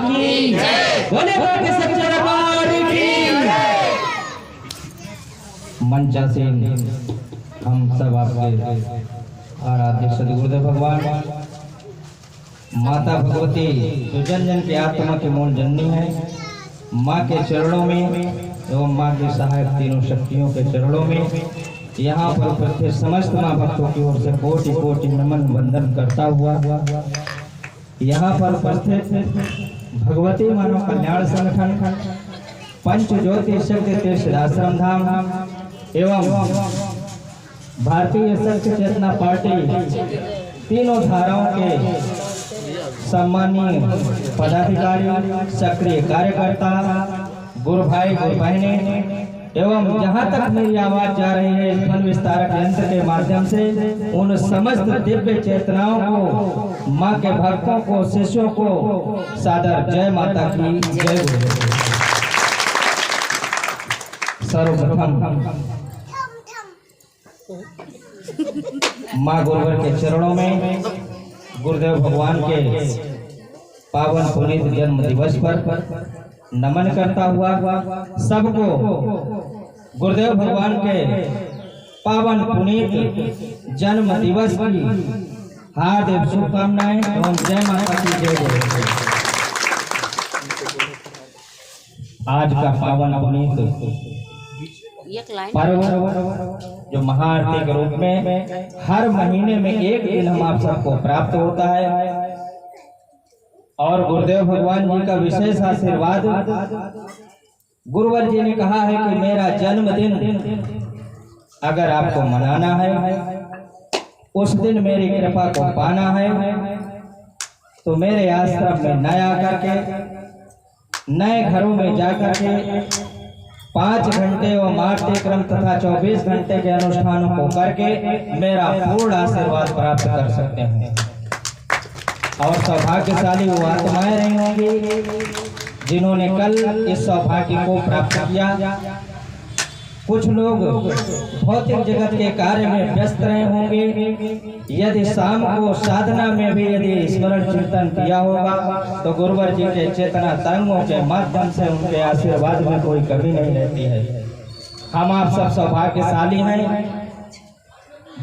की बोले बाबा सच्चे दरबार की। मंचा से हम सब आपके आराध्य सदगुरुदेव भगवान, माता भगवती जो जन जन की आत्मा की मूल जननी है, माँ के चरणों में एवं माँ के सहायक तीनों शक्तियों के चरणों में यहाँ पर उपस्थित समस्त माँ भक्तों की ओर से कोटि कोटि नमन वंदन करता हुआ यहाँ पर उपस्थित भगवती मानव कल्याण संगठन, पंच ज्योति शक्ति तीर्थ आश्रम धाम एवं भारतीय संघ चेतना पार्टी तीनों धाराओं के सम्मानीय पदाधिकारी, सक्रिय कार्यकर्ता, गुरु भाई गुरु बहनें एवं जहां तक मेरी आवाज जा रही है ध्वनि विस्तारक यंत्र के माध्यम से, उन समस्त दिव्य चेतनाओं को, मां के भक्तों को, शिष्यों को सादर जय माता की जय बोलो। सर्वप्रथम मां गुरुवर के चरणों में गुरुदेव भगवान के पावन पुनीत जन्म दिवस पर नमन करता हुआ सबको गुरुदेव भगवान के पावन पुनीत जन्म दिवस की हार्दिक शुभकामनाएं एवं जय माता की जय बोलो। आज का पावन पुनीत पर्व जो महाआरती के रूप में हर महीने में एक दिन हम आप सबको प्राप्त होता है और गुरुदेव भगवान जी का विशेष आशीर्वाद, गुरुवर जी ने कहा है कि मेरा जन्मदिन अगर आपको मनाना है, उस दिन मेरी कृपा को पाना है, तो मेरे आश्रम में नया करके, नए घरों में जाकर के 5 घंटे एवं आरती क्रम तथा 24 घंटे के अनुष्ठानों को करके मेरा पूर्ण आशीर्वाद प्राप्त कर सकते हैं। और सौभाग्यशाली वो आत्माएं रही होंगी जिन्होंने कल इस सौभाग्य को प्राप्त किया। कुछ लोग भौतिक जगत के कार्य में व्यस्त रहे होंगे, यदि शाम को साधना में भी यदि स्मरण चिंतन किया होगा तो गुरुवर जी के चेतना तरंगों के माध्यम से उनके आशीर्वाद में कोई कमी नहीं रहती है। हम आप सब सौभाग्यशाली हैं,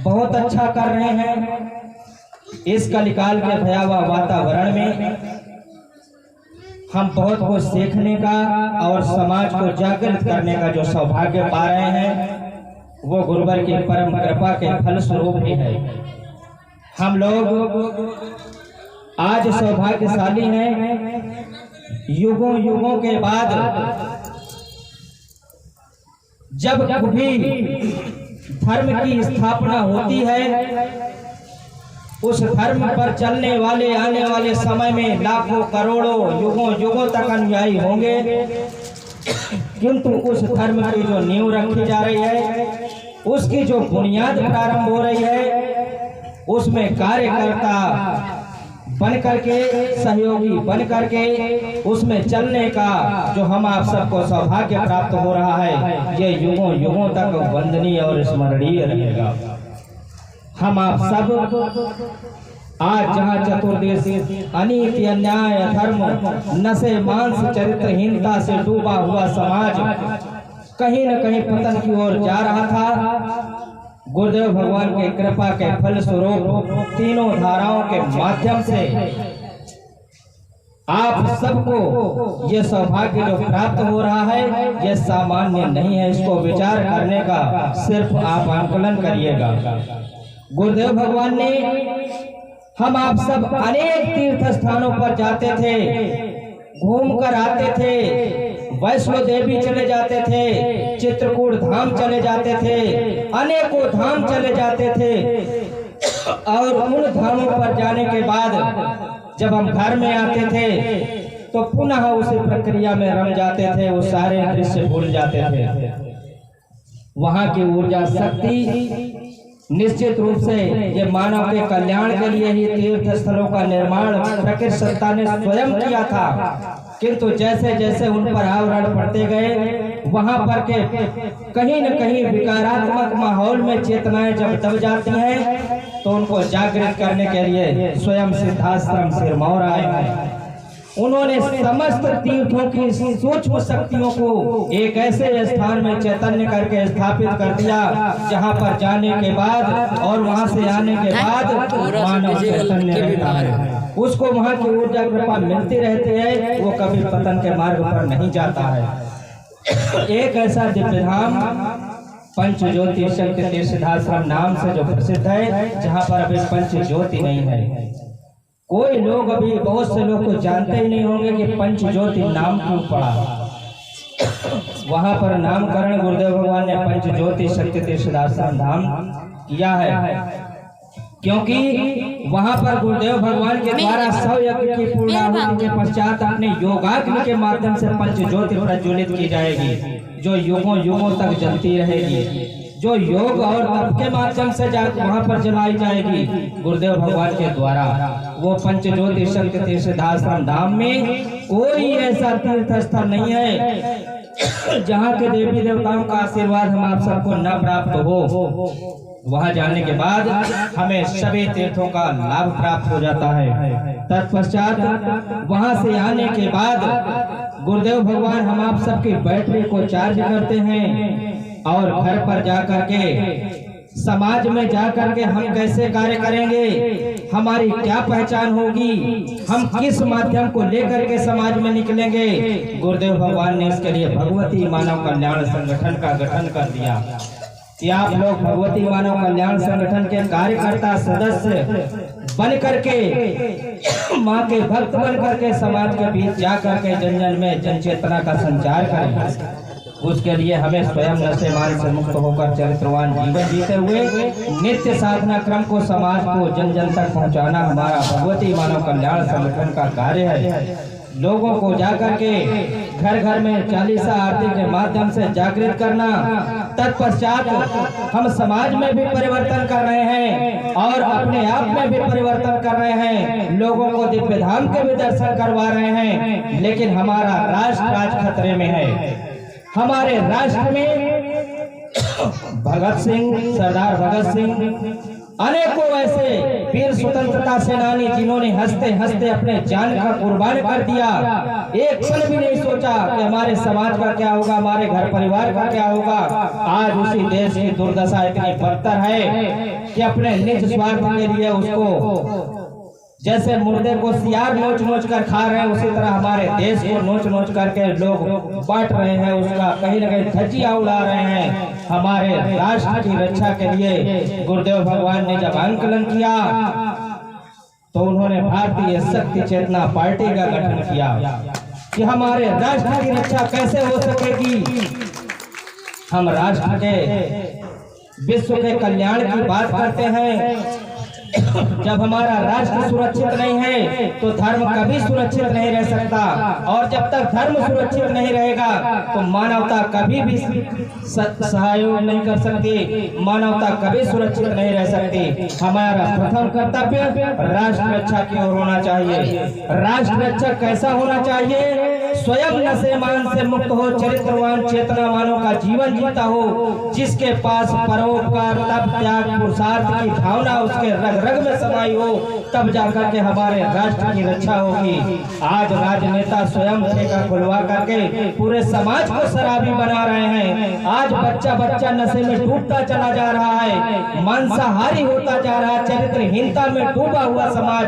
बहुत अच्छा कर रहे हैं। इस कलिकाल के भयावह वातावरण में हम बहुत कुछ सीखने का और समाज को जागृत करने का जो सौभाग्य पा रहे हैं वो गुरुवर की परम कृपा के फल स्वरूप ही है। हम लोग आज सौभाग्यशाली हैं। युगों युगों के बाद जब कभी धर्म की स्थापना होती है, उस धर्म पर चलने वाले आने वाले समय में लाखों करोड़ों युगों युगों तक अनुयायी होंगे, किंतु उस धर्म की जो नींव रखी जा रही है, उसकी जो बुनियाद प्रारंभ हो रही है, उसमें कार्यकर्ता बन करके, सहयोगी बन करके उसमें चलने का जो हम आप सबको सौभाग्य प्राप्त हो रहा है, ये युगों युगों तक वंदनीय और स्मरणीय रहेगा। हम आप सब आज जहाँ चतुर्देश अनीति अन्याय धर्म नशे मांस चरित्रहीनता से डूबा हुआ समाज कहीं न कहीं पतन की ओर जा रहा था, गुरुदेव भगवान के कृपा के फल स्वरूप तीनों धाराओं के माध्यम से आप सबको ये सौभाग्य जो प्राप्त हो रहा है ये सामान्य नहीं है। इसको विचार करने का सिर्फ आप आंकलन करिएगा। गुरुदेव भगवान ने, हम आप सब अनेक तीर्थ स्थानों पर जाते थे, घूम कर आते थे, वैष्णो देवी चले जाते थे, चित्रकूट धाम चले जाते थे, अनेकों धाम चले जाते थे और उन धामों पर जाने के बाद जब हम घर में आते थे तो पुनः उसी प्रक्रिया में रम जाते थे, वो सारे दृश्य भूल जाते थे। वहां की ऊर्जा शक्ति निश्चित रूप से ये मानव के कल्याण के लिए ही तीर्थ स्थलों का निर्माण प्रकृति सत्ता ने स्वयं किया था, किंतु जैसे जैसे उन पर आवरण पड़ते गए वहां पर के कहीं न कहीं विकारात्मक माहौल में चेतनाएं जब दब जाती हैं तो उनको जागृत करने के लिए स्वयं सिद्धाश्रम सिरमौर आए हैं। उन्होंने समस्त तीर्थों की सूक्ष्म शक्तियों को एक ऐसे स्थान में चैतन्य करके स्थापित कर दिया जहां पर जाने के बाद और वहां से आने के बाद मानव चैतन्य रहता है, उसको वहां की ऊर्जा कृपा मिलती रहती है, वो कभी पतन के मार्ग पर नहीं जाता है। एक ऐसा दिव्य धाम पंच ज्योति शक्ति तीर्थाश्रम नाम से जो प्रसिद्ध है, जहाँ पर अभी पंच ज्योति नहीं है। कोई लोग अभी बहुत से लोग को जानते ही नहीं होंगे कि पंच ज्योति नाम क्यों पड़ा। वहां पर नामकरण गुरुदेव भगवान ने पंच ज्योति शक्ति तीर्थाश्रम धाम किया है, क्योंकि वहां पर गुरुदेव भगवान के द्वारा 100 यज्ञ की पूर्णाहुति के पश्चात अपने योगाग्नि के माध्यम से पंच ज्योति प्रज्वलित की जाएगी, जो युगों युगों तक जलती रहेगी, जो योग और तप के माध्यम से वहां पर जलाई जाएगी गुरुदेव भगवान के द्वारा। वो पंच ज्योति शक्ति तीर्थाश्रम धाम में कोई ऐसा तीर्थ स्थल नहीं है जहाँ के देवी देवताओं का आशीर्वाद हम आप सबको न प्राप्त हो। वहां जाने के बाद हमें सभी तीर्थों का लाभ प्राप्त हो जाता है। तत्पश्चात वहां से आने के बाद गुरुदेव भगवान हम आप सबकी बैटरी को चार्ज करते हैं और घर पर जाकर के समाज में जाकर के हम कैसे कार्य करेंगे, हमारी क्या पहचान होगी, हम किस माध्यम को लेकर के समाज में निकलेंगे। गुरुदेव भगवान ने इसके लिए भगवती मानव कल्याण संगठन का गठन कर दिया कि आप लोग भगवती मानव कल्याण संगठन के कार्यकर्ता सदस्य बन करके माँ के भक्त बन करके समाज के बीच जा करके जन जन में जन चेतना का संचार करें। उसके लिए हमें स्वयं नशेमान से मुक्त होकर चरित्रवान जीवन जीते हुए नित्य साधना क्रम को समाज को जन जन तक पहुंचाना हमारा भगवती मानव कल्याण संगठन का कार्य है। लोगों को जाकर के घर घर में चालीसा आरती के माध्यम से जागृत करना। तत्पश्चात हम समाज में भी परिवर्तन कर रहे हैं और अपने आप में भी परिवर्तन कर रहे हैं। लोगों को दिव्य धाम के भी दर्शन करवा रहे हैं, लेकिन हमारा राष्ट्र आज खतरे में है। हमारे राष्ट्र में भगत सिंह, सरदार भगत सिंह, अनेकों ऐसे वीर स्वतंत्रता सेनानी जिन्होंने हंसते हंसते अपने जान का कुर्बान कर दिया, एक क्षण भी नहीं सोचा कि हमारे समाज का क्या होगा, हमारे घर परिवार का क्या होगा। आज उसी देश की दुर्दशा इतनी बदतर है कि अपने निज स्वार्थ के लिए उसको जैसे मुर्दे को सियार नोच नोच कर खा रहे हैं, उसी तरह हमारे देश को नोच नोच करके लोग बांट रहे हैं, उसका कहीं न कहीं धज्जियां उड़ा रहे हैं। हमारे राष्ट्र की रक्षा के लिए गुरुदेव भगवान ने जब आंकलन किया तो उन्होंने भारतीय शक्ति चेतना पार्टी का गठन किया कि हमारे राष्ट्र की रक्षा कैसे हो सकेगी। हम राष्ट्र के विश्व के कल्याण की बात करते हैं। जब हमारा राष्ट्र सुरक्षित नहीं है तो धर्म कभी सुरक्षित नहीं रह सकता, और जब तक धर्म सुरक्षित नहीं रहेगा तो मानवता कभी भी सहयोग नहीं कर सकती, मानवता कभी सुरक्षित नहीं रह सकती। हमारा प्रथम कर्तव्य राष्ट्र रक्षा की ओर होना चाहिए। राष्ट्र रक्षा कैसा होना चाहिए? स्वयं नशेमान से मुक्त हो, चरित्रवान चेतनावानों का जीवन जीता हो, जिसके पास परोपकार, तप, त्याग, पुरुषार्थ की भावना उसके रग रग में समाई हो, तब जाकर के हमारे राष्ट्र की रक्षा होगी। आज राजनेता स्वयं ठेका खुलवा करके पूरे समाज को शराबी बना रहे हैं। आज बच्चा बच्चा नशे में डूबता चला जा रहा है, मांसाहारी होता जा रहा है, चरित्रहीनता में डूबा हुआ समाज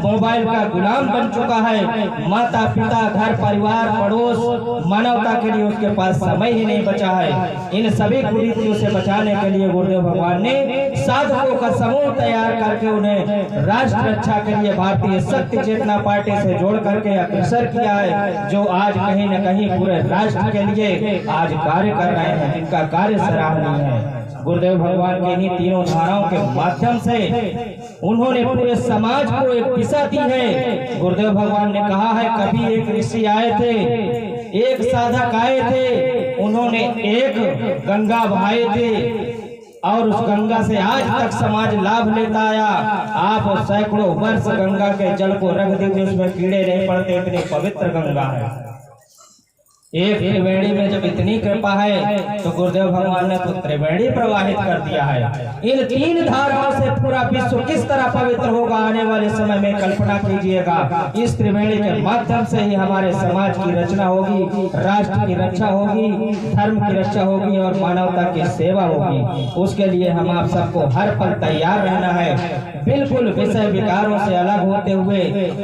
मोबाइल का गुलाम बन चुका है। माता पिता, घर परिवार, पड़ोस, मानवता के लिए उसके पास समय ही नहीं बचा है। इन सभी कुरीतियों से बचाने के लिए गुरुदेव भगवान ने साधकों का समूह तैयार करके उन्हें राष्ट्र रक्षा के लिए भारतीय शक्ति चेतना पार्टी से जोड़ करके अग्रसर किया है, जो आज कहीं न कहीं पूरे राष्ट्र के लिए आज कार्य कर रहे हैं, जिनका कार्य सराहनीय है। गुरुदेव भगवान के इन्हीं तीनों धाराओं के माध्यम से उन्होंने पूरे समाज को एक दिशा दी है। गुरुदेव भगवान ने कहा है, कभी एक ऋषि आए थे, एक साधक आए थे, उन्होंने एक गंगा बहाए थे और उस गंगा से आज तक समाज लाभ लेता आया। आप सैकड़ों वर्ष गंगा के जल को रख दीजिए, उसमें कीड़े नहीं पड़ते, इतनी पवित्र गंगा है। एक त्रिवेणी में जब इतनी कृपा है तो गुरुदेव भगवान ने तो त्रिवेणी प्रवाहित कर दिया है। इन तीन धाराओं से पूरा विश्व किस तरह पवित्र होगा आने वाले समय में कल्पना कीजिएगा। इस त्रिवेणी के माध्यम से ही हमारे समाज की रचना होगी, राष्ट्र की रक्षा होगी, धर्म की रक्षा होगी और मानवता की सेवा होगी। उसके लिए हम आप सबको हर पल तैयार रहना है, बिल्कुल विषय विकारों से अलग होते हुए,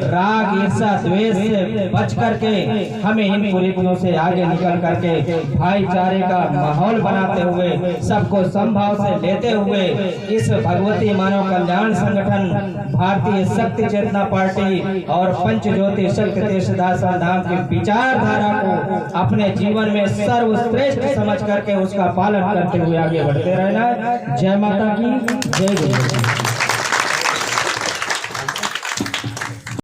राग ईर्षा द्वेष से बच करके हमें इन कुरीतियों से आगे निकल करके भाईचारे का माहौल बनाते हुए, सबको समभाव से लेते हुए इस भगवती मानव कल्याण संगठन, भारतीय शक्ति चेतना पार्टी और पंच ज्योति शक्ति देशदास धाम की विचारधारा को अपने जीवन में सर्वश्रेष्ठ समझ करके उसका पालन करते हुए आगे बढ़ते रहना। जय माता की, जय गुरु।